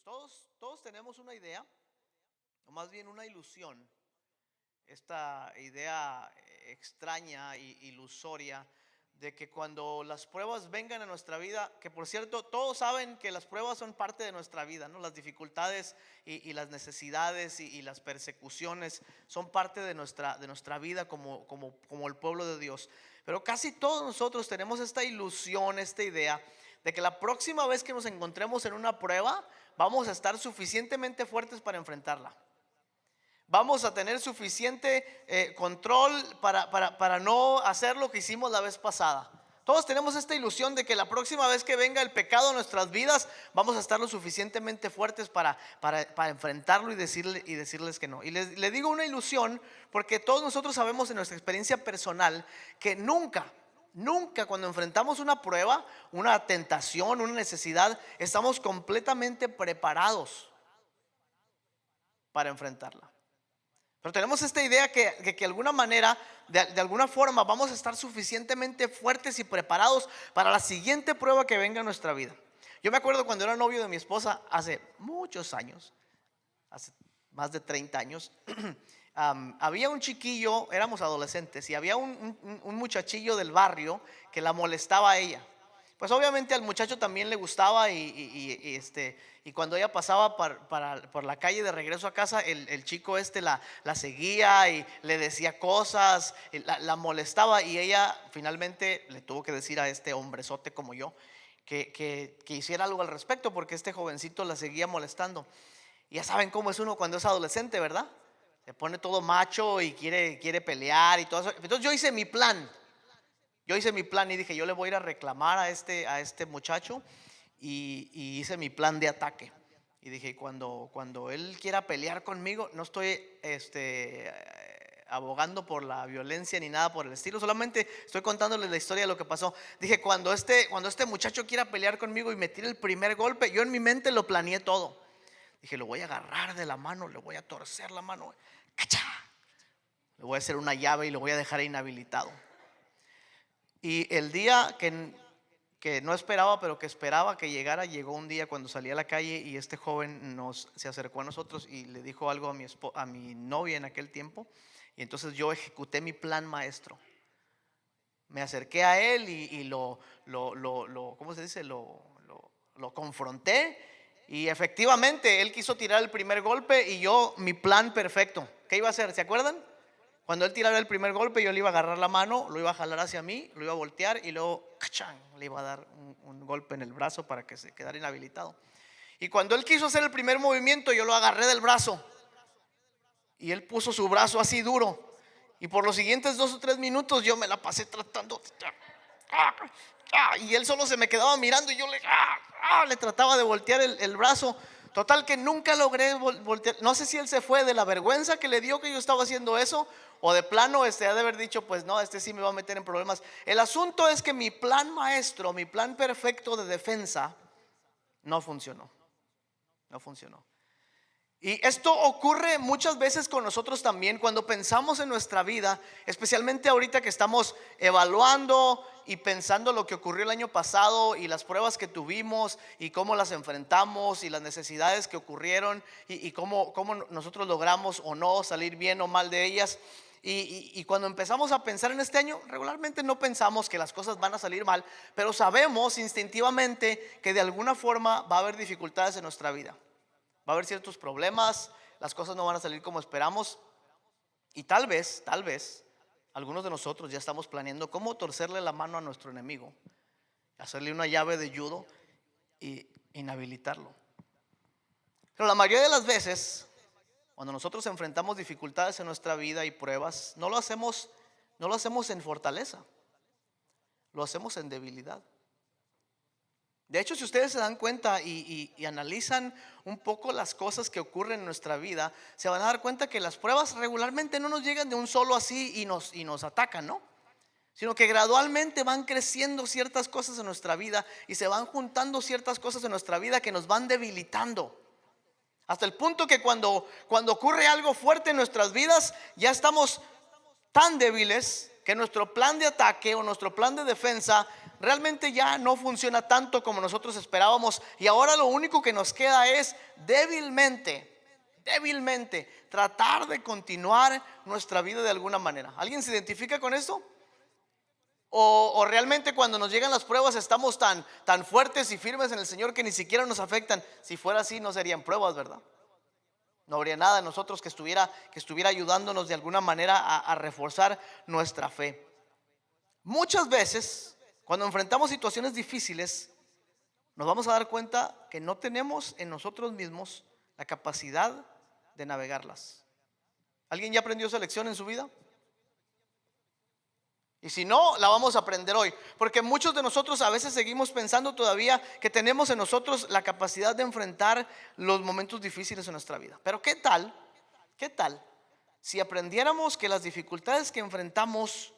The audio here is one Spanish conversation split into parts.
amigos. Todos tenemos una idea, o más bien una ilusión, esta idea extraña e ilusoria de que cuando las pruebas vengan a nuestra vida, que por cierto todos saben que las pruebas son parte de nuestra vida, ¿no? Las dificultades y las necesidades y las persecuciones son parte de nuestra vida como el pueblo de Dios. Pero casi todos nosotros tenemos esta ilusión, esta idea de que la próxima vez que nos encontremos en una prueba vamos a estar suficientemente fuertes para enfrentarla. Vamos a tener suficiente control para no hacer lo que hicimos la vez pasada. Todos tenemos esta ilusión de que la próxima vez que venga el pecado a nuestras vidas vamos a estar lo suficientemente fuertes para enfrentarlo y decirles que no. Y le digo una ilusión porque todos nosotros sabemos en nuestra experiencia personal que nunca cuando enfrentamos una prueba, una tentación, una necesidad, estamos completamente preparados para enfrentarla. Pero tenemos esta idea que de alguna manera, de alguna forma, vamos a estar suficientemente fuertes y preparados para la siguiente prueba que venga en nuestra vida. Yo me acuerdo cuando era novio de mi esposa hace muchos años, hace más de 30 años. Había un chiquillo, éramos adolescentes, y había un muchachillo del barrio que la molestaba a ella. Pues obviamente al muchacho también le gustaba y cuando ella pasaba por la calle de regreso a casa, el chico la seguía y le decía cosas, la molestaba, y ella finalmente le tuvo que decir a este hombrezote como yo que hiciera algo al respecto, porque este jovencito la seguía molestando. Y ya saben cómo es uno cuando es adolescente, ¿verdad? Se pone todo macho y quiere pelear y todo eso. Entonces yo hice mi plan. Y dije, yo le voy a ir a reclamar a este muchacho, y hice mi plan de ataque. Y dije, cuando él quiera pelear conmigo, no estoy abogando por la violencia ni nada por el estilo, solamente estoy contándoles la historia de lo que pasó. Dije, cuando este muchacho quiera pelear conmigo y me tire el primer golpe, yo en mi mente lo planeé todo. Dije, lo voy a agarrar de la mano, le voy a torcer la mano, ¡cacha! Le voy a hacer una llave y lo voy a dejar inhabilitado. Y el día que no esperaba, pero que esperaba que llegara, llegó un día cuando salí a la calle, y este joven se acercó a nosotros y le dijo algo a mi novia en aquel tiempo. Y entonces yo ejecuté mi plan maestro. Me acerqué a él y ¿cómo se dice? Lo confronté, y efectivamente él quiso tirar el primer golpe, y yo, mi plan perfecto, ¿qué iba a hacer? ¿Se acuerdan? Cuando él tirara el primer golpe, yo le iba a agarrar la mano, lo iba a jalar hacia mí, lo iba a voltear y luego ¡cachán!, le iba a dar un golpe en el brazo para que se quedara inhabilitado. Y cuando él quiso hacer el primer movimiento, yo lo agarré del brazo y él puso su brazo así duro, y por los siguientes 2 o 3 minutos yo me la pasé tratando, y él solo se me quedaba mirando, y yo le trataba de voltear el brazo. Total que nunca logré voltear. No sé si él se fue de la vergüenza que le dio que yo estaba haciendo eso, o de plano ha de haber dicho, pues no, sí me va a meter en problemas. El asunto es que mi plan maestro, mi plan perfecto de defensa no funcionó. Y esto ocurre muchas veces con nosotros también cuando pensamos en nuestra vida, especialmente ahorita que estamos evaluando y pensando lo que ocurrió el año pasado y las pruebas que tuvimos y cómo las enfrentamos y las necesidades que ocurrieron y cómo nosotros logramos o no salir bien o mal de ellas. Y cuando empezamos a pensar en este año, regularmente no pensamos que las cosas van a salir mal, pero sabemos instintivamente que de alguna forma va a haber dificultades en nuestra vida. Va a haber ciertos problemas, las cosas no van a salir como esperamos, y tal vez algunos de nosotros ya estamos planeando cómo torcerle la mano a nuestro enemigo, hacerle una llave de judo y inhabilitarlo. Pero la mayoría de las veces, cuando nosotros enfrentamos dificultades en nuestra vida y pruebas, no lo hacemos en fortaleza, lo hacemos en debilidad. De hecho, si ustedes se dan cuenta y analizan un poco las cosas que ocurren en nuestra vida, se van a dar cuenta que las pruebas regularmente no nos llegan de un solo así y nos atacan, ¿no? Sino que gradualmente van creciendo ciertas cosas en nuestra vida y se van juntando ciertas cosas en nuestra vida que nos van debilitando. Hasta el punto que cuando ocurre algo fuerte en nuestras vidas, ya estamos tan débiles que nuestro plan de ataque o nuestro plan de defensa realmente ya no funciona tanto como nosotros esperábamos, y ahora lo único que nos queda es débilmente tratar de continuar nuestra vida de alguna manera. ¿Alguien se identifica con esto? O realmente cuando nos llegan las pruebas estamos tan fuertes y firmes en el Señor que ni siquiera nos afectan. Si fuera así, no serían pruebas, ¿verdad? No habría nada en nosotros que estuviera ayudándonos de alguna manera a reforzar nuestra fe. Muchas veces, cuando enfrentamos situaciones difíciles, nos vamos a dar cuenta que no tenemos en nosotros mismos la capacidad de navegarlas. ¿Alguien ya aprendió esa lección en su vida? Y si no, la vamos a aprender hoy, porque muchos de nosotros a veces seguimos pensando todavía que tenemos en nosotros la capacidad de enfrentar los momentos difíciles en nuestra vida. Pero ¿qué tal si aprendiéramos que las dificultades que enfrentamos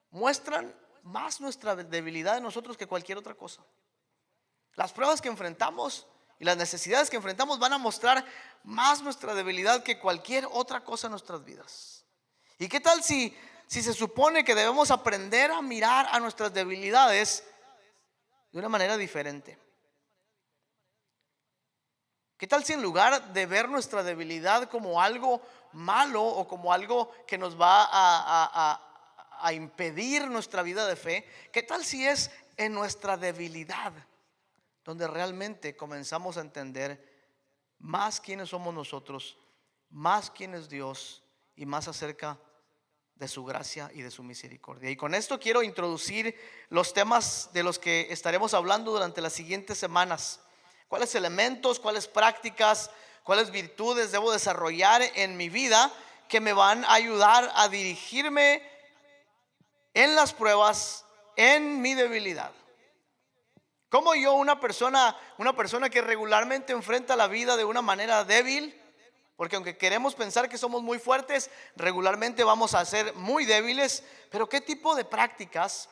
muestran más nuestra debilidad de nosotros que cualquier otra cosa? Las pruebas que enfrentamos y las necesidades que enfrentamos van a mostrar más nuestra debilidad que cualquier otra cosa en nuestras vidas. ¿Y qué tal si se supone que debemos aprender a mirar a nuestras debilidades de una manera diferente? ¿Qué tal si en lugar de ver nuestra debilidad como algo malo o como algo que nos va a impedir nuestra vida de fe, qué tal si es en nuestra debilidad donde realmente comenzamos a entender más quiénes somos nosotros, más quién es Dios y más acerca de su gracia y de su misericordia? Y con esto quiero introducir los temas de los que estaremos hablando durante las siguientes semanas. ¿Cuáles elementos, cuáles prácticas, cuáles virtudes debo desarrollar en mi vida que me van a ayudar a dirigirme en las pruebas, en mi debilidad? ¿Cómo yo, una persona que regularmente enfrenta la vida de una manera débil? Porque aunque queremos pensar que somos muy fuertes, regularmente vamos a ser muy débiles. Pero ¿qué tipo de prácticas,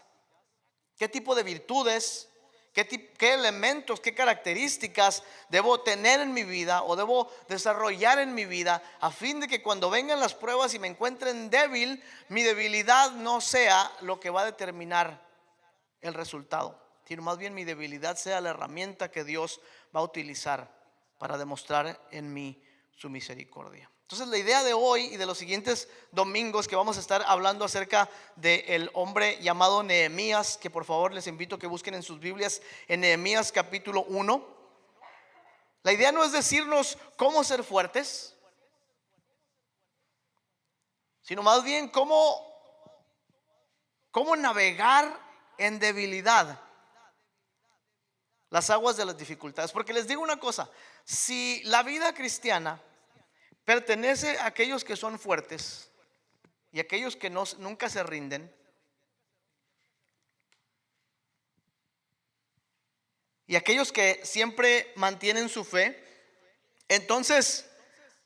qué tipo de virtudes, qué elementos, qué características debo tener en mi vida o debo desarrollar en mi vida a fin de que cuando vengan las pruebas y me encuentren débil, mi debilidad no sea lo que va a determinar el resultado, sino más bien mi debilidad sea la herramienta que Dios va a utilizar para demostrar en mí su misericordia? Entonces la idea de hoy y de los siguientes domingos que vamos a estar hablando acerca del hombre llamado Nehemías, que por favor les invito a que busquen en sus Biblias en Nehemías capítulo 1. La idea no es decirnos cómo ser fuertes, sino más bien cómo navegar en debilidad las aguas de las dificultades. Porque les digo una cosa: si la vida cristiana pertenece a aquellos que son fuertes y aquellos que nunca se rinden, y aquellos que siempre mantienen su fe, entonces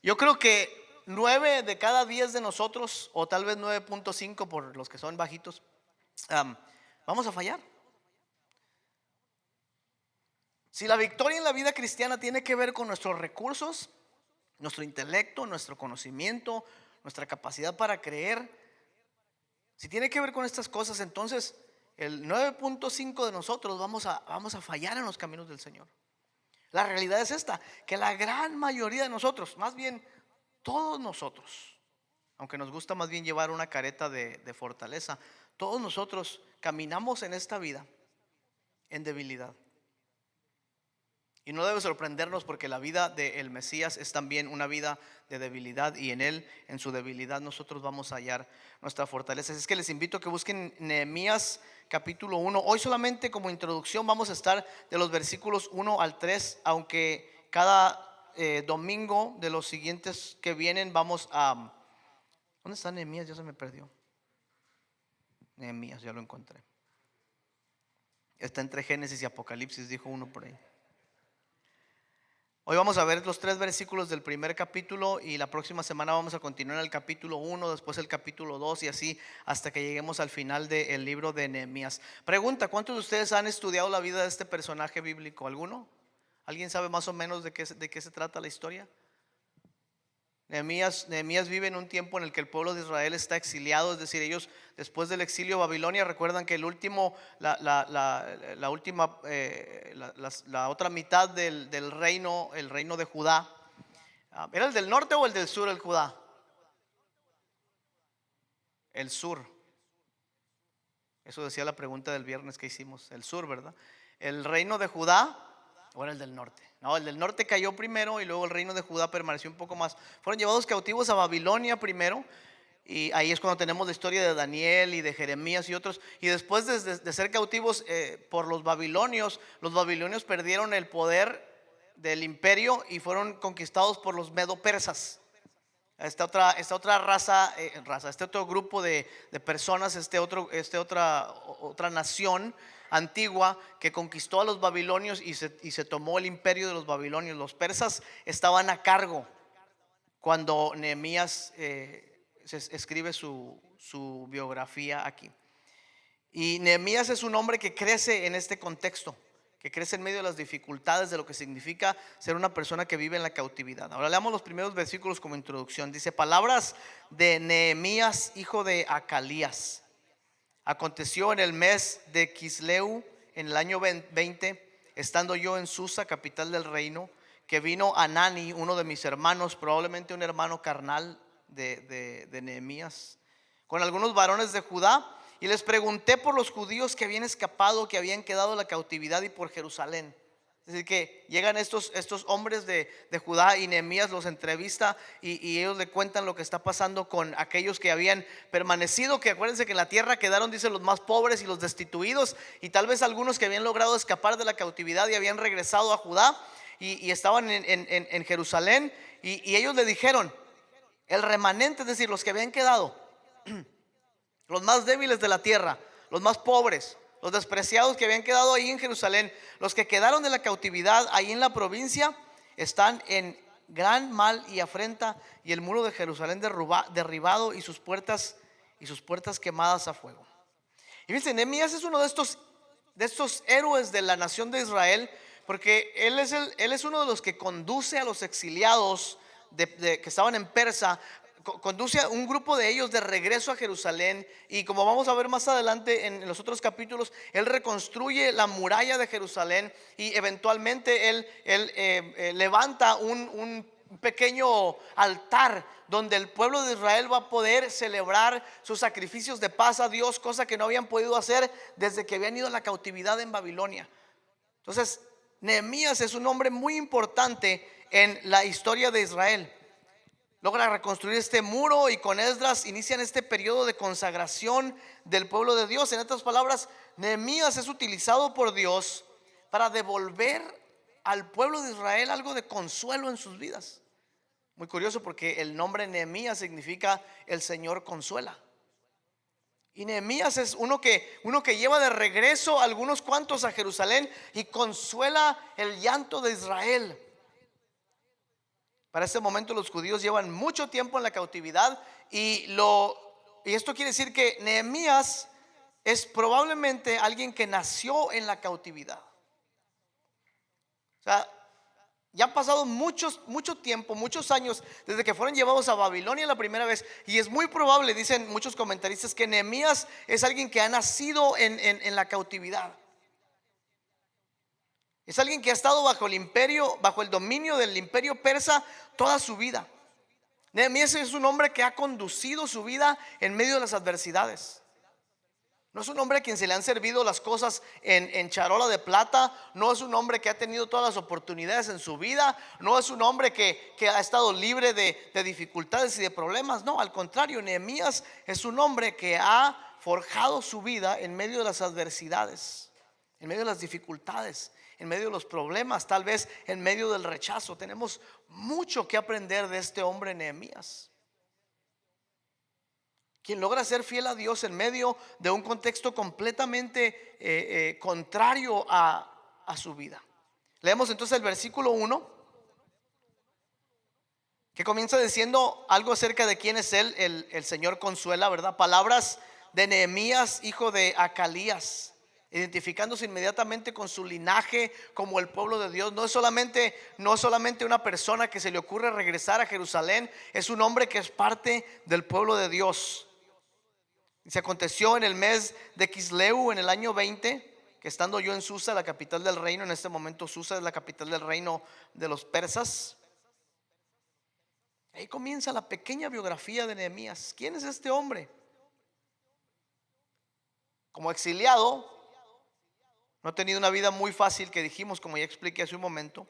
yo creo que 9 de cada 10 de nosotros, o tal vez 9.5 por los que son bajitos, vamos a fallar. Si la victoria en la vida cristiana tiene que ver con nuestros recursos, nuestro intelecto, nuestro conocimiento, nuestra capacidad para creer, si tiene que ver con estas cosas, entonces el 9.5 de nosotros vamos a fallar en los caminos del Señor. La realidad es esta: que la gran mayoría de nosotros, más bien todos nosotros, aunque nos gusta más bien llevar una careta de fortaleza, todos nosotros caminamos en esta vida en debilidad. Y no debe sorprendernos, porque la vida del Mesías es también una vida de debilidad, y en él, en su debilidad, nosotros vamos a hallar nuestra fortaleza. Es que les invito a que busquen Nehemías capítulo 1. Hoy solamente como introducción vamos a estar de los versículos 1 al 3, aunque cada domingo de los siguientes que vienen vamos a... ¿Dónde está Nehemías? Ya se me perdió. Nehemías, ya lo encontré. Está entre Génesis y Apocalipsis, dijo uno por ahí. Hoy vamos a ver los 3 versículos del primer capítulo, y la próxima semana vamos a continuar el capítulo 1, después el capítulo 2, y así hasta que lleguemos al final del libro de Nehemías. Pregunta: ¿cuántos de ustedes han estudiado la vida de este personaje bíblico? ¿Alguno? ¿Alguien sabe más o menos de qué se trata la historia? Nehemías vive en un tiempo en el que el pueblo de Israel está exiliado, es decir, ellos después del exilio a Babilonia, recuerdan que el último, la última, la otra mitad del reino, el reino de Judá, ¿era el del norte o el del sur el Judá? El sur. Eso decía la pregunta del viernes que hicimos, el sur, ¿verdad? El reino de Judá o era el del norte. No, el del norte cayó primero y luego el reino de Judá permaneció un poco más. Fueron llevados cautivos a Babilonia primero. Y ahí es cuando tenemos la historia de Daniel y de Jeremías y otros. Y después de ser cautivos por los babilonios perdieron el poder del imperio y fueron conquistados por los medo-persas. Esta otra raza, este otro grupo de personas, otra nación antigua que conquistó a los babilonios y se tomó el imperio de los babilonios. Los persas estaban a cargo cuando Nehemías escribe su biografía aquí. Y Nehemías es un hombre que crece en este contexto, que crece en medio de las dificultades de lo que significa ser una persona que vive en la cautividad. Ahora leamos los primeros versículos como introducción. Dice: palabras de Nehemías, hijo de Acalías. Aconteció en el mes de Quisleu, en el año 20, estando yo en Susa, capital del reino, que vino Anani, uno de mis hermanos, probablemente un hermano carnal de Nehemías, con algunos varones de Judá, y les pregunté por los judíos que habían escapado, que habían quedado en la cautividad, y por Jerusalén. Es decir, que llegan estos hombres de Judá y Nehemías los entrevista y ellos le cuentan lo que está pasando con aquellos que habían permanecido, que acuérdense que en la tierra quedaron, dice, los más pobres y los destituidos, y tal vez algunos que habían logrado escapar de la cautividad y habían regresado a Judá y estaban en Jerusalén, y ellos le dijeron, el remanente, es decir, los que habían quedado, los más débiles de la tierra, los más pobres, los despreciados que habían quedado ahí en Jerusalén, los que quedaron de la cautividad ahí en la provincia, están en gran mal y afrenta, y el muro de Jerusalén derribado y sus puertas quemadas a fuego. Y fíjense, Nehemías es uno de estos héroes de la nación de Israel, porque él es uno de los que conduce a los exiliados que estaban en Persa. Conduce a un grupo de ellos de regreso a Jerusalén, y como vamos a ver más adelante en los otros capítulos, él reconstruye la muralla de Jerusalén, y eventualmente él levanta un pequeño altar donde el pueblo de Israel va a poder celebrar sus sacrificios de paz a Dios, cosa que no habían podido hacer desde que habían ido a la cautividad en Babilonia. Entonces, Nehemías es un hombre muy importante en la historia de Israel. Logra reconstruir este muro y con Esdras inician este periodo de consagración del pueblo de Dios. En otras palabras, Nehemías es utilizado por Dios para devolver al pueblo de Israel algo de consuelo en sus vidas. Muy curioso, porque el nombre Nehemías significa el Señor consuela. Y Nehemías es uno que lleva de regreso a algunos cuantos a Jerusalén y consuela el llanto de Israel. Para este momento los judíos llevan mucho tiempo en la cautividad, y esto quiere decir que Nehemías es probablemente alguien que nació en la cautividad. O sea, ya han pasado mucho tiempo, muchos años desde que fueron llevados a Babilonia la primera vez, y es muy probable, dicen muchos comentaristas, que Nehemías es alguien que ha nacido en la cautividad. Es alguien que ha estado bajo el dominio del imperio persa toda su vida. Nehemías es un hombre que ha conducido su vida en medio de las adversidades. No es un hombre a quien se le han servido las cosas en charola de plata. No es un hombre que ha tenido todas las oportunidades en su vida. No es un hombre que ha estado libre de dificultades y de problemas. No, al contrario, Nehemías es un hombre que ha forjado su vida en medio de las adversidades, en medio de las dificultades, en medio de los problemas, tal vez en medio del rechazo. Tenemos mucho que aprender de este hombre Nehemías, quien logra ser fiel a Dios en medio de un contexto completamente contrario a su vida. Leemos entonces el versículo 1, que comienza diciendo algo acerca de quién es él. El Señor consuela, ¿verdad? Palabras de Nehemías, hijo de Acalías. identificándose inmediatamente con su linaje como el pueblo de Dios. No es solamente una persona que se le ocurre regresar a Jerusalén, es un hombre que es parte del pueblo de Dios. Y se aconteció en el mes de Quisleu, en el año 20, que estando yo en Susa, la capital del reino, en este momento Susa es la capital del reino de los persas. Ahí comienza la pequeña biografía de Nehemías. ¿Quién es este hombre? Como exiliado, no ha tenido una vida muy fácil, que dijimos, como ya expliqué hace un momento.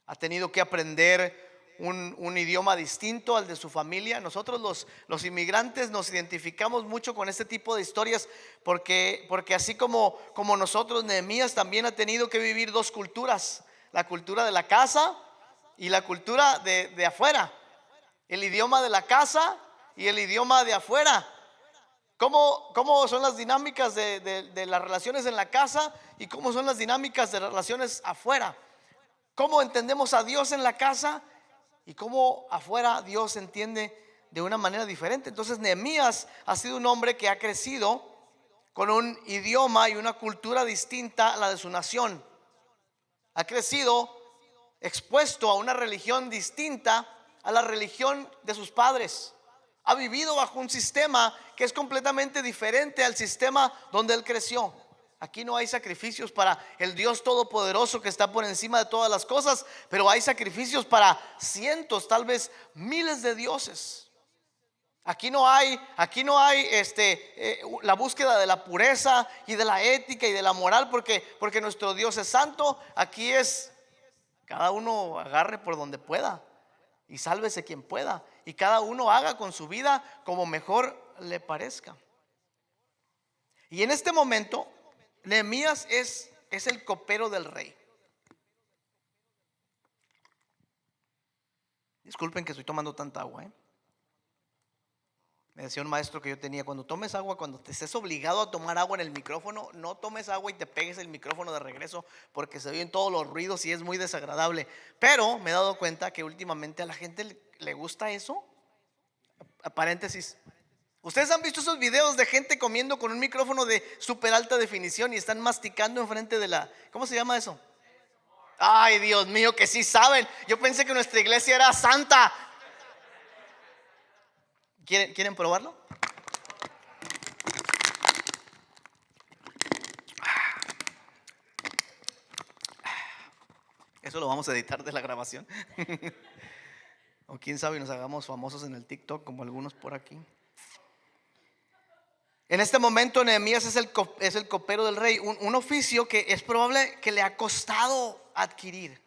Ha tenido que aprender un idioma distinto al de su familia. Nosotros los inmigrantes nos identificamos mucho con este tipo de historias, porque así como nosotros, Nehemías también ha tenido que vivir dos culturas: la cultura de la casa y la cultura de afuera. El idioma de la casa y el idioma de afuera. ¿Cómo son las dinámicas de las relaciones en la casa y cómo son las dinámicas de las relaciones afuera? ¿Cómo entendemos a Dios en la casa y cómo afuera Dios entiende de una manera diferente? Entonces Nehemías ha sido un hombre que ha crecido con un idioma y una cultura distinta a la de su nación. Ha crecido expuesto a una religión distinta a la religión de sus padres. Ha vivido bajo un sistema que es completamente diferente al sistema donde él creció. Aquí no hay sacrificios para el Dios todopoderoso que está por encima de todas las cosas, pero hay sacrificios para cientos, tal vez miles de dioses. Aquí no hay la búsqueda de la pureza y de la ética y de la moral, porque nuestro Dios es santo. Aquí es cada uno agarre por donde pueda y sálvese quien pueda, y cada uno haga con su vida como mejor le parezca. Y en este momento Nehemías es el copero del rey. Disculpen que estoy tomando tanta agua, Me decía un maestro que yo tenía: cuando tomes agua, cuando te estés obligado a tomar agua en el micrófono, no tomes agua y te pegues el micrófono de regreso, porque se oyen todos los ruidos y es muy desagradable. Pero me he dado cuenta que últimamente a la gente le gusta eso. Paréntesis: ¿ustedes han visto esos videos de gente comiendo con un micrófono de súper alta definición y están masticando enfrente de la... ¿Cómo se llama eso? Ay, Dios mío, que sí saben. Yo pensé que nuestra iglesia era santa. ¿Quieren probarlo? Eso lo vamos a editar de la grabación. O quién sabe, nos hagamos famosos en el TikTok como algunos por aquí. En este momento Nehemías es el copero del rey, un oficio que es probable que le ha costado adquirir.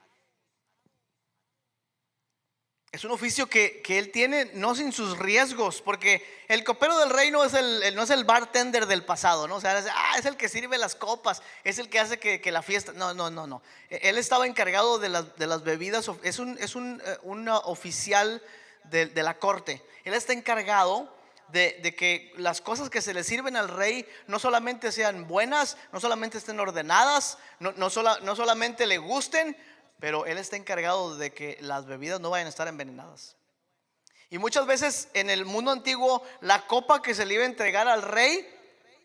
Es un oficio que él tiene no sin sus riesgos, porque el copero del rey no es el bartender del pasado, ¿no? O sea, es el que sirve las copas, es el que hace que la fiesta. No. Él estaba encargado de las bebidas, es un oficial de la corte. Él está encargado de que las cosas que se le sirven al rey no solamente sean buenas, no solamente estén ordenadas, no solamente le gusten, pero él está encargado de que las bebidas no vayan a estar envenenadas. Y muchas veces en el mundo antiguo, la copa que se le iba a entregar al rey,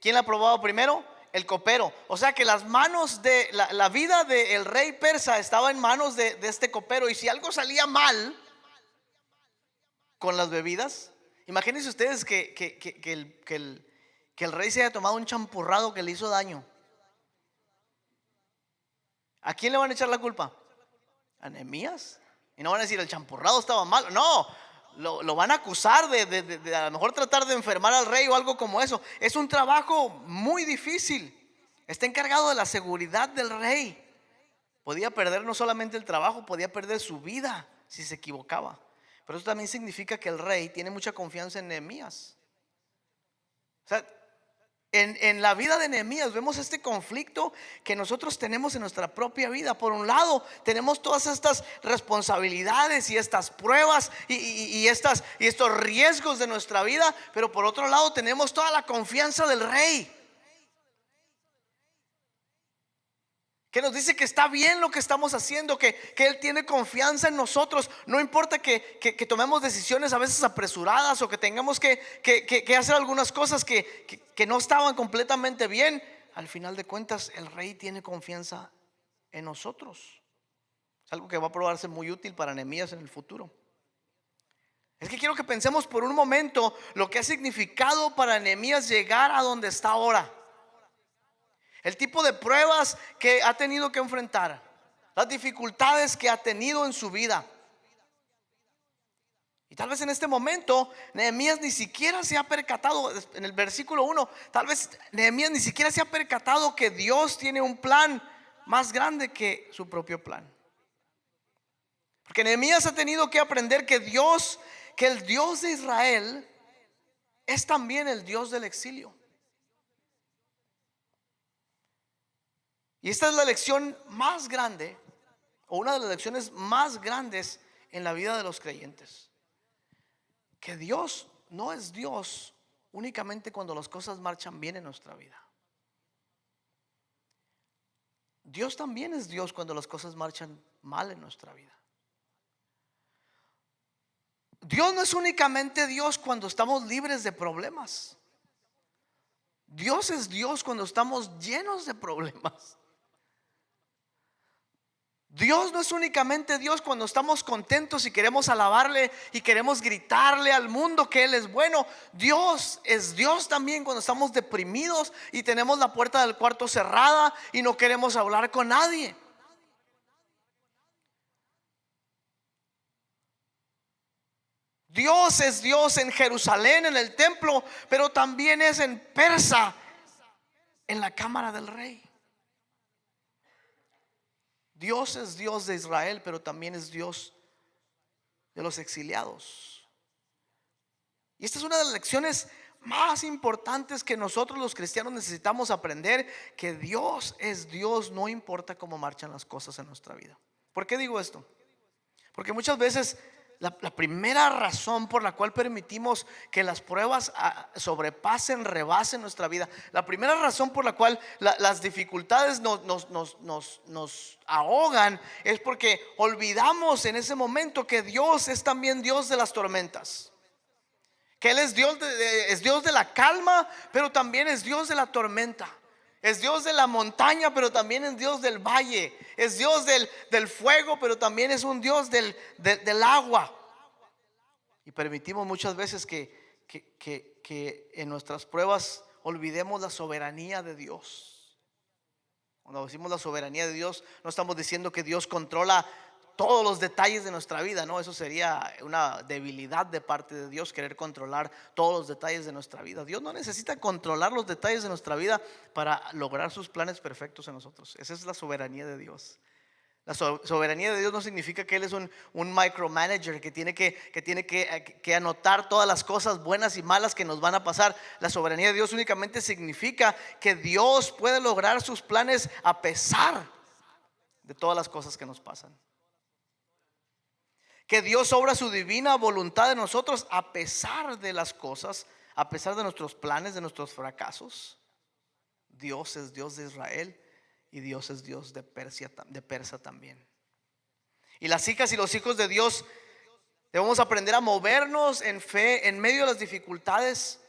¿quién la probaba primero? El copero. O sea que las manos de la vida del rey persa estaba en manos de este copero. Y si algo salía mal con las bebidas, imagínense ustedes que el rey se haya tomado un champurrado que le hizo daño. ¿A quién le van a echar la culpa? A Nehemías. Y no van a decir el champurrado estaba mal. No, lo van a acusar de a lo mejor tratar de enfermar al rey o algo como eso. Es un trabajo muy difícil. Está encargado de la seguridad del rey. Podía perder no solamente el trabajo, podía perder su vida si se equivocaba. Pero eso también significa que el rey tiene mucha confianza en Nehemías. O sea, en la vida de Nehemías vemos este conflicto que nosotros tenemos en nuestra propia vida. Por un lado tenemos todas estas responsabilidades y estas pruebas y estos riesgos de nuestra vida, pero por otro lado tenemos toda la confianza del rey, que nos dice que está bien lo que estamos haciendo, que Él tiene confianza en nosotros. No importa que tomemos decisiones a veces apresuradas o que tengamos que hacer algunas cosas que no estaban completamente bien. al final de cuentas el rey tiene confianza en nosotros. Es algo que va a probarse muy útil para Nehemías en el futuro. Es que quiero que pensemos por un momento lo que ha significado para Nehemías llegar a donde está ahora. El tipo de pruebas que ha tenido que enfrentar, las dificultades que ha tenido en su vida. Y tal vez en este momento Nehemías ni siquiera se ha percatado, en el versículo 1, tal vez Nehemías ni siquiera se ha percatado que Dios tiene un plan más grande que su propio plan. Porque Nehemías ha tenido que aprender que el Dios de Israel es también el Dios del exilio. Y esta es la lección más grande, o una de las lecciones más grandes en la vida de los creyentes. Que Dios no es Dios únicamente cuando las cosas marchan bien en nuestra vida. Dios también es Dios cuando las cosas marchan mal en nuestra vida. Dios no es únicamente Dios cuando estamos libres de problemas. Dios es Dios cuando estamos llenos de problemas. Dios no es únicamente Dios cuando estamos contentos y queremos alabarle y queremos gritarle al mundo que Él es bueno. Dios es Dios también cuando estamos deprimidos y tenemos la puerta del cuarto cerrada y no queremos hablar con nadie. Dios es Dios en Jerusalén, en el templo, pero también es en Persa, en la cámara del rey. Dios es Dios de Israel, pero también es Dios de los exiliados. Y esta es una de las lecciones más importantes que nosotros los cristianos necesitamos aprender: que Dios es Dios, no importa cómo marchan las cosas en nuestra vida. ¿Por qué digo esto? Porque muchas veces la primera razón por la cual permitimos que las pruebas rebasen nuestra vida, la primera razón por la cual las dificultades nos ahogan, es porque olvidamos en ese momento que Dios es también Dios de las tormentas. Que Él es Dios de la calma, pero también es Dios de la tormenta. Es Dios de la montaña, pero también es Dios del valle. Es Dios del fuego, pero también es un Dios del agua. Y permitimos muchas veces que en nuestras pruebas olvidemos la soberanía de Dios. Cuando decimos la soberanía de Dios, no estamos diciendo que Dios controla todos los detalles de nuestra vida, no, eso sería una debilidad de parte de Dios, querer controlar todos los detalles de nuestra vida. Dios no necesita controlar los detalles de nuestra vida para lograr sus planes perfectos en nosotros. Esa es la soberanía de Dios. La soberanía de Dios no significa que Él es un micromanager que tiene que anotar todas las cosas buenas y malas que nos van a pasar. La soberanía de Dios únicamente significa que Dios puede lograr sus planes a pesar de todas las cosas que nos pasan. Que Dios obra su divina voluntad en nosotros a pesar de las cosas, a pesar de nuestros planes, de nuestros fracasos. Dios es Dios de Israel y Dios es Dios de Persa también. Y las hijas y los hijos de Dios debemos aprender a movernos en fe en medio de las dificultades.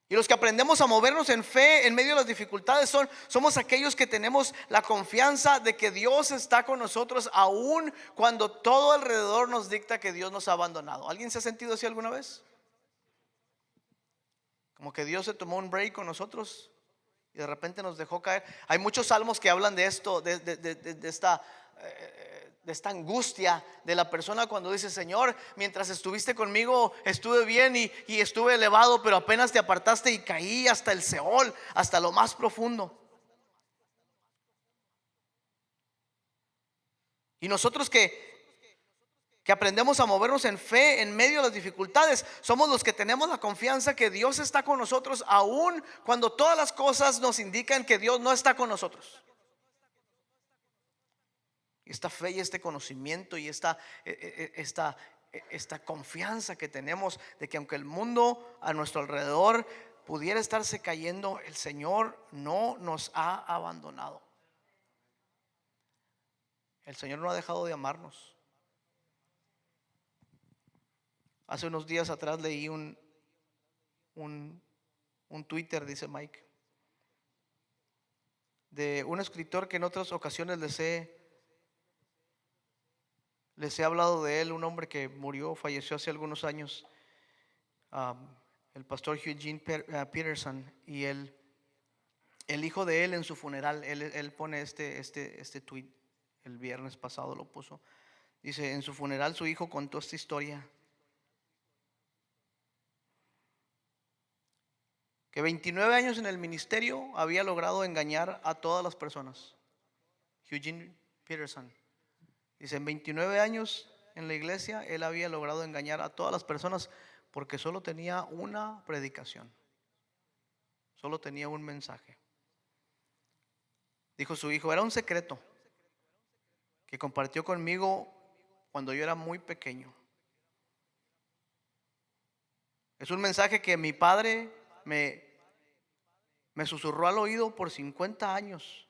Y los que aprendemos a movernos en fe en medio de las dificultades somos aquellos que tenemos la confianza de que Dios está con nosotros aún cuando todo alrededor nos dicta que Dios nos ha abandonado. ¿Alguien se ha sentido así alguna vez? Como que Dios se tomó un break con nosotros y de repente nos dejó caer. Hay muchos salmos que hablan de esto, de esta angustia de la persona cuando dice: Señor, mientras estuviste conmigo estuve bien y estuve elevado, pero apenas te apartaste y caí hasta el Seol, hasta lo más profundo. Y nosotros que aprendemos a movernos en fe en medio de las dificultades, somos los que tenemos la confianza que Dios está con nosotros aún cuando todas las cosas nos indican que Dios no está con nosotros. Esta fe y este conocimiento y esta confianza que tenemos de que aunque el mundo a nuestro alrededor pudiera estarse cayendo, el Señor no nos ha abandonado. El Señor no ha dejado de amarnos. Hace unos días atrás leí un Twitter, dice Mike, de un escritor que en otras ocasiones les he hablado de él, un hombre que murió, falleció hace algunos años, um, el pastor Eugene Peterson, y el hijo de él en su funeral, él pone este tweet, el viernes pasado lo puso. Dice, en su funeral su hijo contó esta historia, que 29 años en el ministerio había logrado engañar a todas las personas. Eugene Peterson dice, en 29 años en la iglesia él había logrado engañar a todas las personas porque solo tenía una predicación, solo tenía un mensaje. Dijo su hijo, era un secreto que compartió conmigo cuando yo era muy pequeño. Es un mensaje que mi padre me susurró al oído por 50 años.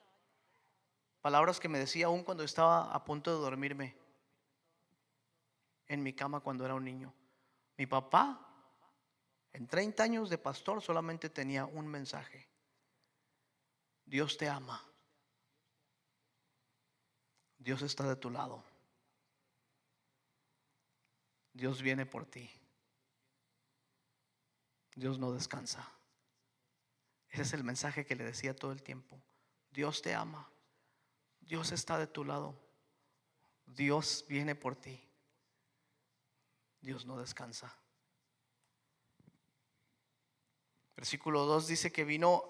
Palabras que me decía aún cuando estaba a punto de dormirme en mi cama cuando era un niño. Mi papá, en 30 años de pastor, solamente tenía un mensaje: Dios te ama, Dios está de tu lado, Dios viene por ti, Dios no descansa. Ese es el mensaje que le decía todo el tiempo: Dios te ama, Dios está de tu lado, Dios viene por ti, Dios no descansa. Versículo 2 dice que vino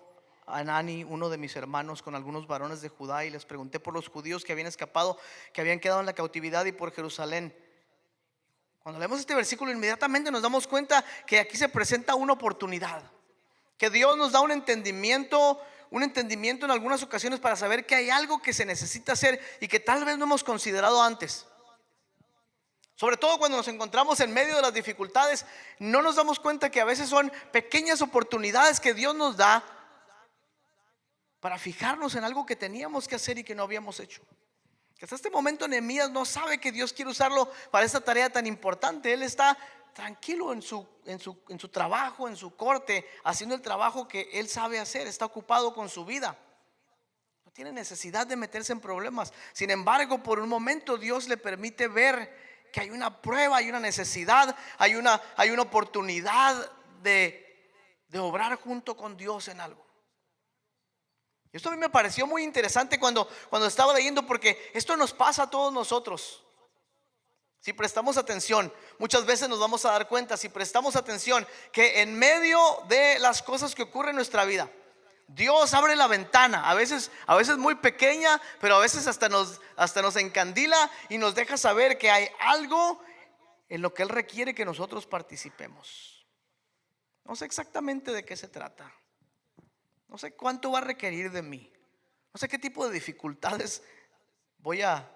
Anani, uno de mis hermanos, con algunos varones de Judá, y les pregunté por los judíos que habían escapado, que habían quedado en la cautividad, y por Jerusalén. Cuando leemos este versículo, inmediatamente nos damos cuenta que aquí se presenta una oportunidad, que Dios nos da un entendimiento en algunas ocasiones para saber que hay algo que se necesita hacer y que tal vez no hemos considerado antes. Sobre todo cuando nos encontramos en medio de las dificultades, no nos damos cuenta que a veces son pequeñas oportunidades que Dios nos da para fijarnos en algo que teníamos que hacer y que no habíamos hecho. Que hasta este momento Nehemías no sabe que Dios quiere usarlo para esta tarea tan importante. Él está tranquilo en su trabajo, en su corte, haciendo el trabajo que él sabe hacer. Está ocupado con su vida, no tiene necesidad de meterse en problemas. Sin embargo, por un momento Dios le permite ver que hay una prueba, hay una necesidad, hay una oportunidad de obrar junto con Dios en algo. Esto a mí me pareció muy interesante cuando estaba leyendo, porque esto nos pasa a todos nosotros. Si prestamos atención, muchas veces nos vamos a dar cuenta, si prestamos atención, que en medio de las cosas que ocurren en nuestra vida, Dios abre la ventana, a veces muy pequeña, pero a veces hasta nos encandila y nos deja saber que hay algo en lo que Él requiere que nosotros participemos. No sé exactamente de qué se trata, no sé cuánto va a requerir de mí, no sé qué tipo de dificultades voy a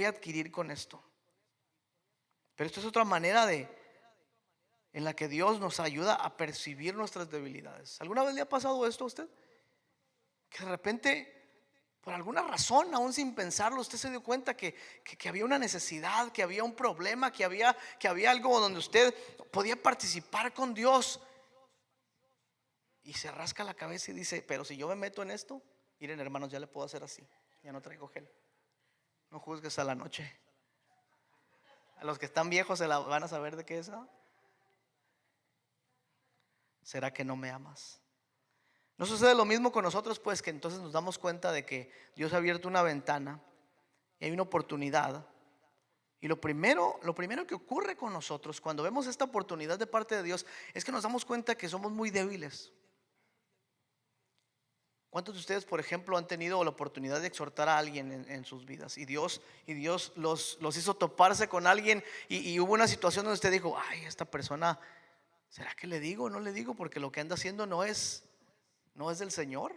adquirir con esto. Pero esto es otra manera en la que Dios nos ayuda a percibir nuestras debilidades. ¿Alguna vez le ha pasado esto a usted? Que de repente, por alguna razón, aún sin pensarlo, usted se dio cuenta que había una necesidad, que había un problema, que había algo donde usted podía participar con Dios. Y se rasca la cabeza y dice: pero si yo me meto en esto, miren hermanos, ya le puedo hacer así, ya no traigo gel. No juzgues a la noche. A los que están viejos se la van a saber de qué es, ¿no? ¿Será que no me amas? ¿No sucede lo mismo con nosotros? Pues que entonces nos damos cuenta de que Dios ha abierto una ventana y hay una oportunidad. Y lo primero que ocurre con nosotros cuando vemos esta oportunidad de parte de Dios es que nos damos cuenta que somos muy débiles. ¿Cuántos de ustedes, por ejemplo, han tenido la oportunidad de exhortar a alguien en sus vidas? Y Dios los hizo toparse con alguien y hubo una situación donde usted dijo: ay, esta persona, ¿será que le digo o no le digo? Porque lo que anda haciendo no es del Señor.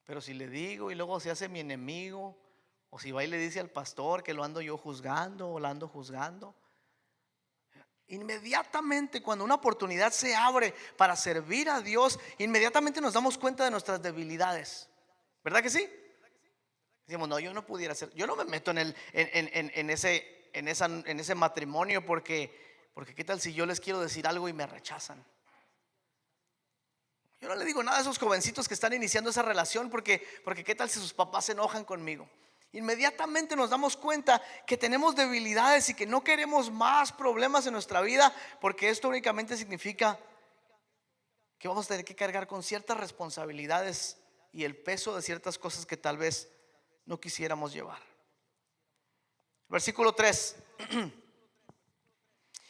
Pero si le digo y luego se hace mi enemigo, o si va y le dice al pastor que lo ando yo juzgando o la ando juzgando. Inmediatamente cuando una oportunidad se abre para servir a Dios, inmediatamente nos damos cuenta de nuestras debilidades. ¿Verdad que sí? Decimos: no, yo no pudiera hacer, yo no me meto en ese matrimonio porque qué tal si yo les quiero decir algo y me rechazan. Yo no le digo nada a esos jovencitos que están iniciando esa relación porque qué tal si sus papás se enojan conmigo. Inmediatamente nos damos cuenta que tenemos debilidades y que no queremos más problemas en nuestra vida, porque esto únicamente significa que vamos a tener que cargar con ciertas responsabilidades y el peso de ciertas cosas que tal vez no quisiéramos llevar. Versículo 3.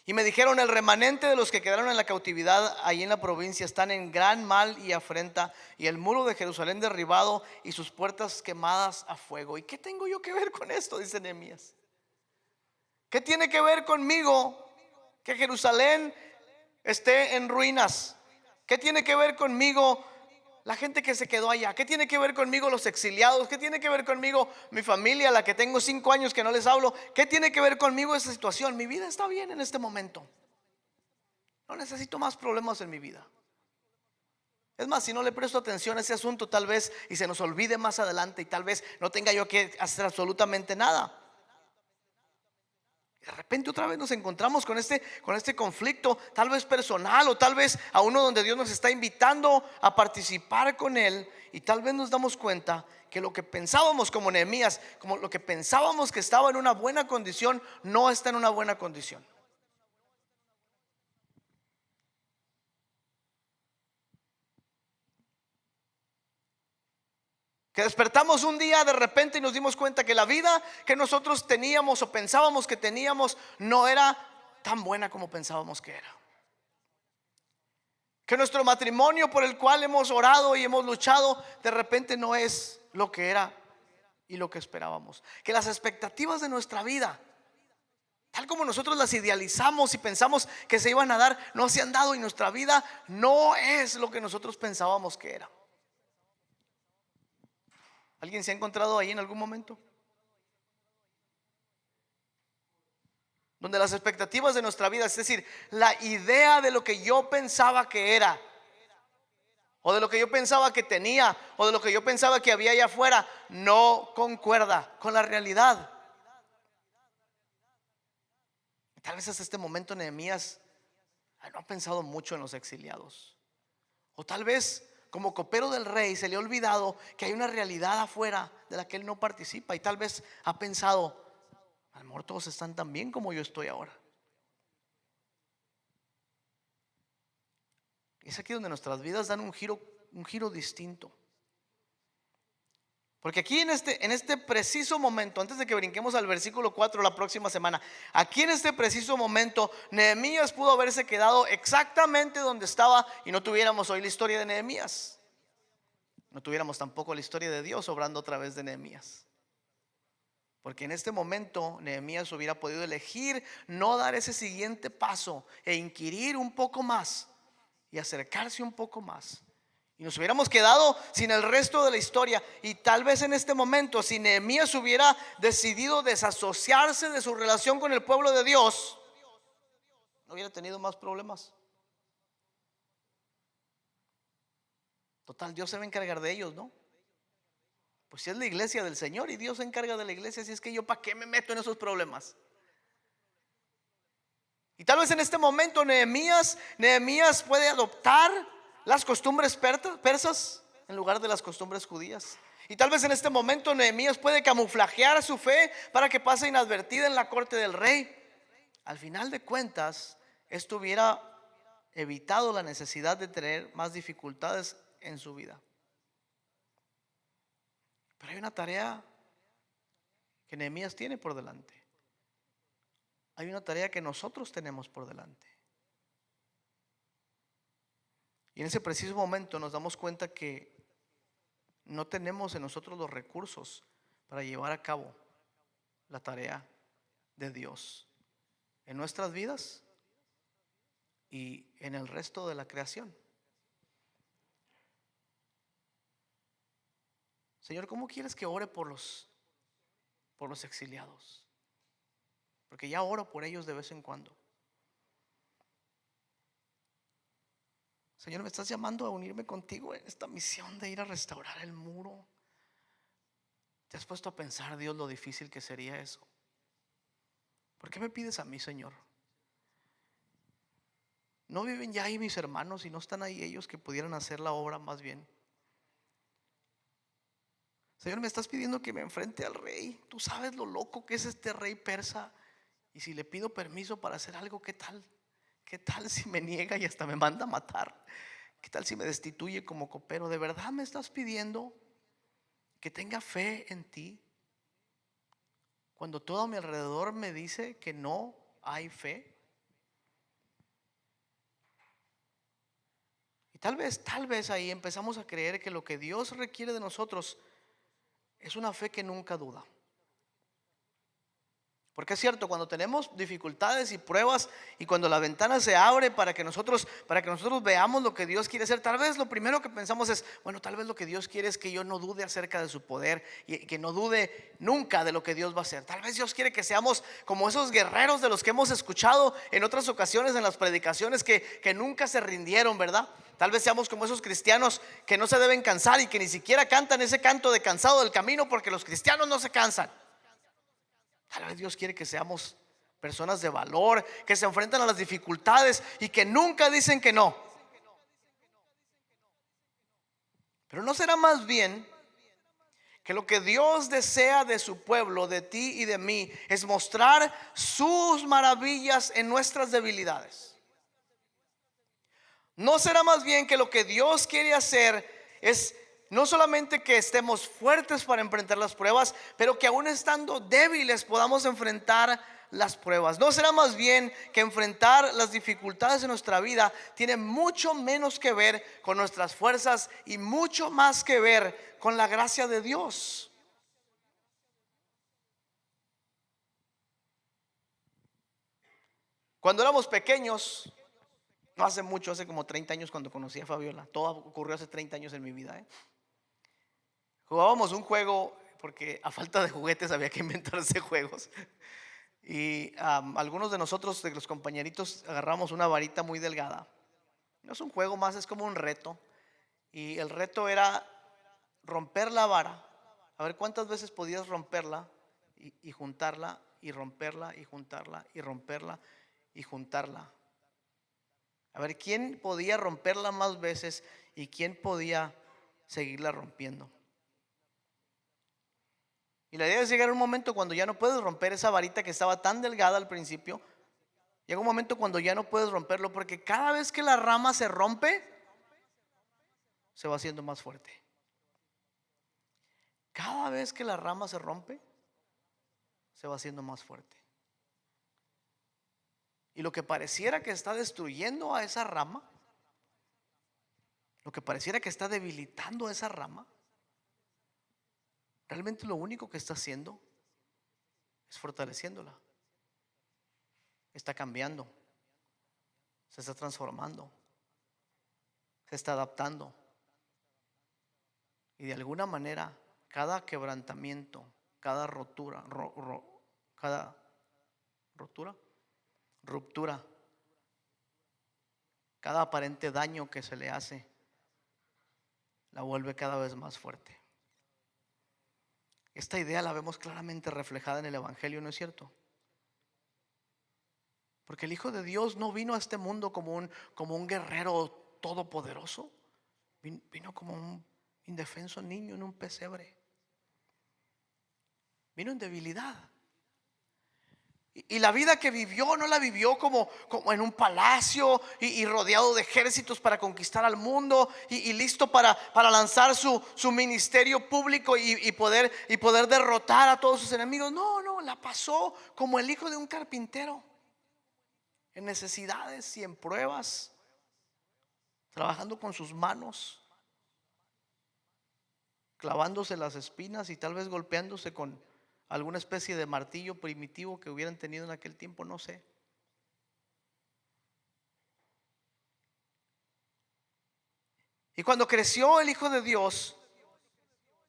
Y me dijeron: el remanente de los que quedaron en la cautividad allí en la provincia están en gran mal y afrenta, y el muro de Jerusalén derribado y sus puertas quemadas a fuego. ¿Y qué tengo yo que ver con esto?, dice Nehemías. ¿Qué tiene que ver conmigo que Jerusalén esté en ruinas? ¿Qué tiene que ver conmigo la gente que se quedó allá? ¿Qué tiene que ver conmigo los exiliados? ¿Qué tiene que ver conmigo mi familia, la que tengo 5 años que no les hablo? ¿Qué tiene que ver conmigo esa situación? Mi vida está bien en este momento. No necesito más problemas en mi vida. Es más, si no le presto atención a ese asunto, tal vez y se nos olvide más adelante, y tal vez no tenga yo que hacer absolutamente nada. De repente otra vez nos encontramos con este conflicto, tal vez personal, o tal vez a uno donde Dios nos está invitando a participar con Él, y tal vez nos damos cuenta que lo que pensábamos, como Nehemías, como lo que pensábamos que estaba en una buena condición, no está en una buena condición. Que despertamos un día de repente y nos dimos cuenta que la vida que nosotros teníamos o pensábamos que teníamos no era tan buena como pensábamos que era. Que nuestro matrimonio, por el cual hemos orado y hemos luchado, de repente no es lo que era y lo que esperábamos. Que las expectativas de nuestra vida, tal como nosotros las idealizamos y pensamos que se iban a dar, no se han dado, y nuestra vida no es lo que nosotros pensábamos que era. ¿Alguien se ha encontrado ahí en algún momento? Donde las expectativas de nuestra vida, es decir, la idea de lo que yo pensaba que era, o de lo que yo pensaba que tenía, o de lo que yo pensaba que había allá afuera, no concuerda con la realidad. Tal vez hasta este momento Nehemías no ha pensado mucho en los exiliados, o tal vez como copero del rey se le ha olvidado que hay una realidad afuera de la que él no participa, y tal vez ha pensado: a lo mejor todos están tan bien como yo estoy ahora. Y es aquí donde nuestras vidas dan un giro distinto. Porque aquí en este preciso momento, antes de que brinquemos al versículo 4 la próxima semana, aquí en este preciso momento, Nehemías pudo haberse quedado exactamente donde estaba y no tuviéramos hoy la historia de Nehemías. No tuviéramos tampoco la historia de Dios obrando a través de Nehemías. Porque en este momento Nehemías hubiera podido elegir no dar ese siguiente paso e inquirir un poco más y acercarse un poco más, y nos hubiéramos quedado sin el resto de la historia. Y tal vez en este momento, si Nehemías hubiera decidido desasociarse de su relación con el pueblo de Dios, no hubiera tenido más problemas. Total, Dios se va a encargar de ellos, ¿no? Pues si es la iglesia del Señor y Dios se encarga de la iglesia, si es que yo para qué me meto en esos problemas. Y tal vez en este momento Nehemías puede adoptar las costumbres persas en lugar de las costumbres judías. Y tal vez en este momento Nehemías puede camuflajear su fe para que pase inadvertida en la corte del rey. Al final de cuentas, esto hubiera evitado la necesidad de tener más dificultades en su vida. Pero hay una tarea que Nehemías tiene por delante. Hay una tarea que nosotros tenemos por delante. Y en ese preciso momento nos damos cuenta que no tenemos en nosotros los recursos para llevar a cabo la tarea de Dios en nuestras vidas y en el resto de la creación. Señor, ¿cómo quieres que ore por los exiliados? Porque ya oro por ellos de vez en cuando. Señor, me estás llamando a unirme contigo en esta misión de ir a restaurar el muro. ¿Te has puesto a pensar, Dios, lo difícil que sería eso? ¿Por qué me pides a mí, Señor? ¿No viven ya ahí mis hermanos y no están ahí ellos que pudieran hacer la obra más bien? Señor, me estás pidiendo que me enfrente al rey. Tú sabes lo loco que es este rey persa. Y si le pido permiso para hacer algo, ¿qué tal? ¿Qué tal si me niega y hasta me manda a matar? ¿Qué tal si me destituye como copero? ¿De verdad me estás pidiendo que tenga fe en ti cuando todo a mi alrededor me dice que no hay fe? Y tal vez ahí empezamos a creer que lo que Dios requiere de nosotros es una fe que nunca duda. Porque es cierto, cuando tenemos dificultades y pruebas y cuando la ventana se abre para que nosotros veamos lo que Dios quiere hacer, tal vez lo primero que pensamos es, bueno, tal vez lo que Dios quiere es que yo no dude acerca de su poder y que no dude nunca de lo que Dios va a hacer. Tal vez Dios quiere que seamos como esos guerreros de los que hemos escuchado en otras ocasiones en las predicaciones que nunca se rindieron, ¿verdad? Tal vez seamos como esos cristianos que no se deben cansar y que ni siquiera cantan ese canto de cansado del camino, porque los cristianos no se cansan. Tal vez Dios quiere que seamos personas de valor, que se enfrentan a las dificultades y que nunca dicen que no. Pero ¿no será más bien que lo que Dios desea de su pueblo, de ti y de mí, es mostrar sus maravillas en nuestras debilidades? ¿No será más bien que lo que Dios quiere hacer es no solamente que estemos fuertes para enfrentar las pruebas, pero que aún estando débiles podamos enfrentar las pruebas? ¿No será más bien que enfrentar las dificultades de nuestra vida tiene mucho menos que ver con nuestras fuerzas y mucho más que ver con la gracia de Dios? Cuando éramos pequeños, no hace mucho, hace como 30 años cuando conocí a Fabiola, todo ocurrió hace 30 años en mi vida, Jugábamos un juego porque a falta de juguetes había que inventarse juegos. Y algunos de nosotros, de los compañeritos, agarramos una varita muy delgada. No es un juego más, es como un reto. Y el reto era romper la vara. A ver cuántas veces podías romperla y juntarla y romperla y juntarla y romperla y juntarla. A ver quién podía romperla más veces y quién podía seguirla rompiendo. Y la idea es llegar a un momento cuando ya no puedes romper esa varita que estaba tan delgada al principio. Llega un momento cuando ya no puedes romperlo, porque cada vez que la rama se rompe, se va haciendo más fuerte. Cada vez que la rama se rompe, se va haciendo más fuerte. Y lo que pareciera que está destruyendo a esa rama, lo que pareciera que está debilitando a esa rama, realmente lo único que está haciendo es fortaleciéndola. Está cambiando, se está transformando, se está adaptando. Y de alguna manera, cada quebrantamiento, cada rotura, cada ruptura, cada aparente daño que se le hace, la vuelve cada vez más fuerte. Esta idea la vemos claramente reflejada en el Evangelio, ¿no es cierto? Porque el Hijo de Dios no vino a este mundo como un guerrero todopoderoso. Vino como un indefenso niño en un pesebre. Vino en debilidad. Y la vida que vivió no la vivió como en un palacio y rodeado de ejércitos para conquistar al mundo y listo para lanzar su ministerio público y poder derrotar a todos sus enemigos. No, la pasó como el hijo de un carpintero, en necesidades y en pruebas, trabajando con sus manos, clavándose las espinas y tal vez golpeándose con alguna especie de martillo primitivo que hubieran tenido en aquel tiempo, no sé. Y cuando creció el Hijo de Dios,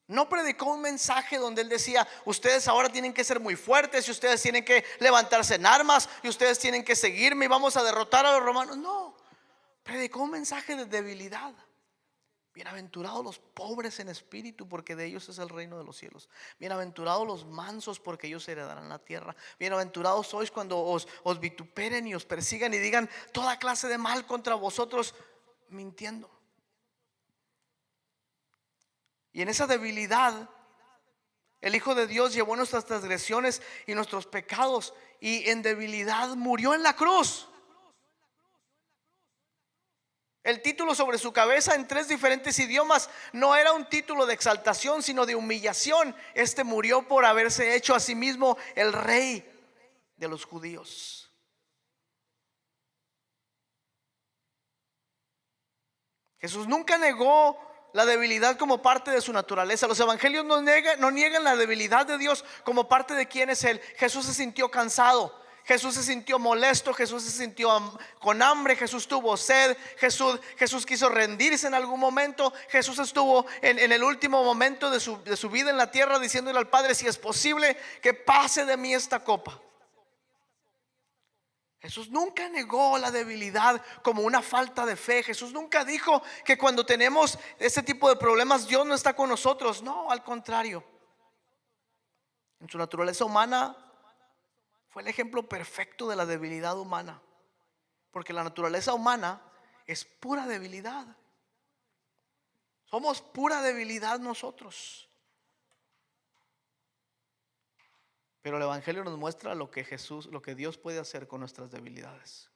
no predicó un mensaje donde él decía: ustedes ahora tienen que ser muy fuertes y ustedes tienen que levantarse en armas y ustedes tienen que seguirme y vamos a derrotar a los romanos. No, predicó un mensaje de debilidad. Bienaventurados los pobres en espíritu, porque de ellos es el reino de los cielos. Bienaventurados los mansos, porque ellos heredarán la tierra. Bienaventurados sois cuando os vituperen y os persigan y digan toda clase de mal contra vosotros, mintiendo. Y en esa debilidad el Hijo de Dios llevó nuestras transgresiones y nuestros pecados, y en debilidad murió en la cruz. El título sobre su cabeza en 3 diferentes idiomas no era un título de exaltación, sino de humillación. Este murió por haberse hecho a sí mismo el rey de los judíos. Jesús nunca negó la debilidad como parte de su naturaleza. Los evangelios no niegan la debilidad de Dios como parte de quién es Él. Jesús se sintió cansado, Jesús se sintió molesto, Jesús se sintió con hambre, Jesús tuvo sed, Jesús quiso rendirse en algún momento. Jesús estuvo en el último momento de su vida en la tierra diciéndole al Padre: si es posible que pase de mí esta copa. Jesús nunca negó la debilidad como una falta de fe. Jesús nunca dijo que cuando tenemos este tipo de problemas Dios no está con nosotros. No, al contrario. En su naturaleza humana fue el ejemplo perfecto de la debilidad humana, porque la naturaleza humana es pura debilidad. Somos pura debilidad nosotros. Pero el evangelio nos muestra lo que Dios puede hacer con nuestras debilidades.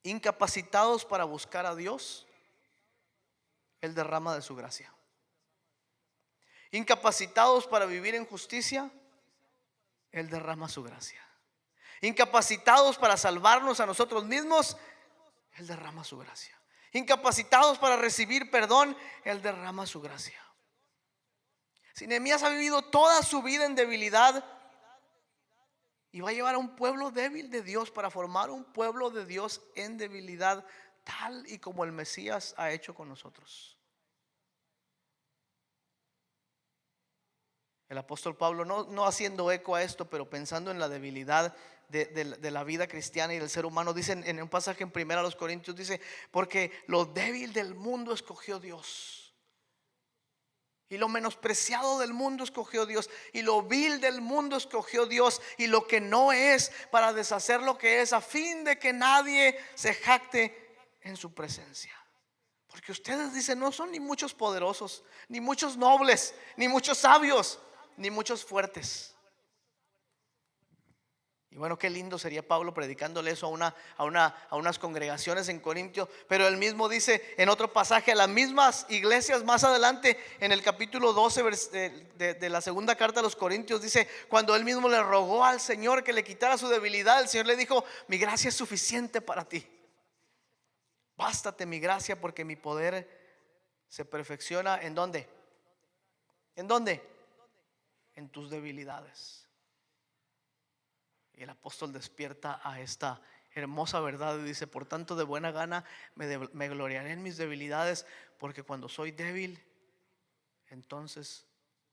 Incapacitados para buscar a Dios, Él derrama de su gracia. Incapacitados para vivir en justicia, Él derrama su gracia. Incapacitados para salvarnos a nosotros mismos, Él derrama su gracia. Incapacitados para recibir perdón, Él derrama su gracia. Si Nehemías ha vivido toda su vida en debilidad, y va a llevar a un pueblo débil de Dios para formar un pueblo de Dios en debilidad, tal y como el Mesías ha hecho con nosotros. El apóstol Pablo, no haciendo eco a esto, pero pensando en la debilidad de la vida cristiana y del ser humano, dice en un pasaje en 1 Corintios, dice: porque lo débil del mundo escogió Dios, y lo menospreciado del mundo escogió Dios, y lo vil del mundo escogió Dios, y lo que no es, para deshacer lo que es, a fin de que nadie se jacte en su presencia. Porque ustedes, dicen, no son ni muchos poderosos, ni muchos nobles, ni muchos sabios, ni muchos fuertes. Y bueno, qué lindo sería Pablo predicándole eso a unas congregaciones en Corintios. Pero él mismo dice en otro pasaje a las mismas iglesias más adelante, en el capítulo 12 de la segunda carta a los Corintios, dice: cuando él mismo le rogó al Señor que le quitara su debilidad, el Señor le dijo: mi gracia es suficiente para ti. Bástate mi gracia, porque mi poder se perfecciona ¿en dónde? ¿En dónde? En tus debilidades. Y el apóstol despierta a esta hermosa verdad y dice: por tanto, de buena gana me gloriaré en mis debilidades, porque cuando soy débil, entonces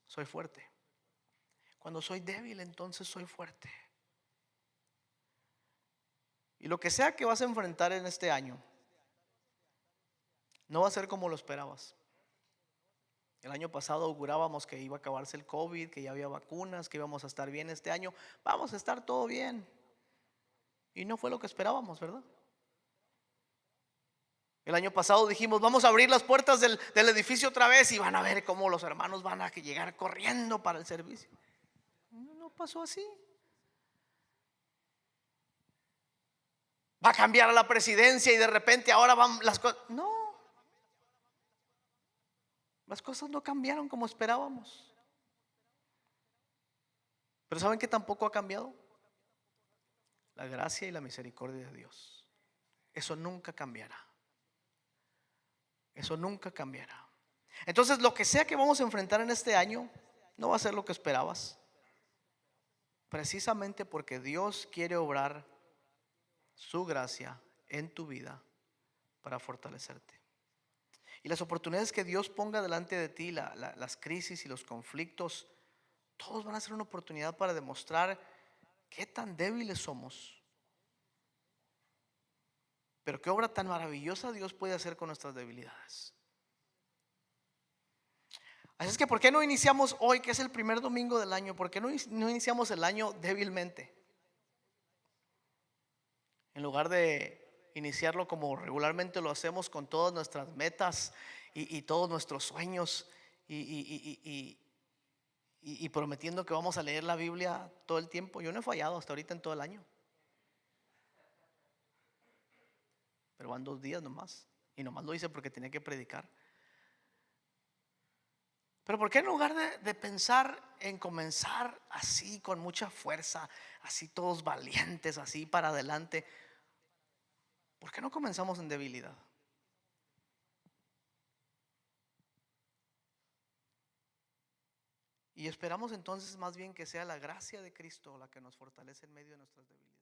soy fuerte. Cuando soy débil, entonces soy fuerte. Y lo que sea que vas a enfrentar en este año, no va a ser como lo esperabas. El año pasado augurábamos que iba a acabarse el COVID, que ya había vacunas, que íbamos a estar bien. Este año vamos a estar todo bien. Y no fue lo que esperábamos, ¿verdad? El año pasado dijimos: vamos a abrir las puertas del edificio otra vez, y van a ver cómo los hermanos van a llegar corriendo para el servicio. No pasó así. Va a cambiar la presidencia y de repente ahora van las cosas. No, las cosas no cambiaron como esperábamos. Pero ¿saben qué tampoco ha cambiado? La gracia y la misericordia de Dios. Eso nunca cambiará. Eso nunca cambiará. Entonces, lo que sea que vamos a enfrentar en este año no va a ser lo que esperabas, precisamente porque Dios quiere obrar su gracia en tu vida para fortalecerte. Y las oportunidades que Dios ponga delante de ti, las crisis y los conflictos, todos van a ser una oportunidad para demostrar qué tan débiles somos Pero qué obra tan maravillosa Dios puede hacer con nuestras debilidades. Así es que, ¿por qué no iniciamos hoy, que es el primer domingo del año? ¿Por qué no iniciamos el año débilmente? En lugar de iniciarlo como regularmente lo hacemos, con todas nuestras metas y todos nuestros sueños y prometiendo que vamos a leer la Biblia todo el tiempo. Yo no he fallado hasta ahorita en todo el año, pero van 2 días nomás. Y nomás lo hice porque tenía que predicar. Pero ¿por qué en lugar de pensar en comenzar así con mucha fuerza, así todos valientes, así para adelante, por qué no comenzamos en debilidad? Y esperamos entonces más bien que sea la gracia de Cristo la que nos fortalece en medio de nuestras debilidades.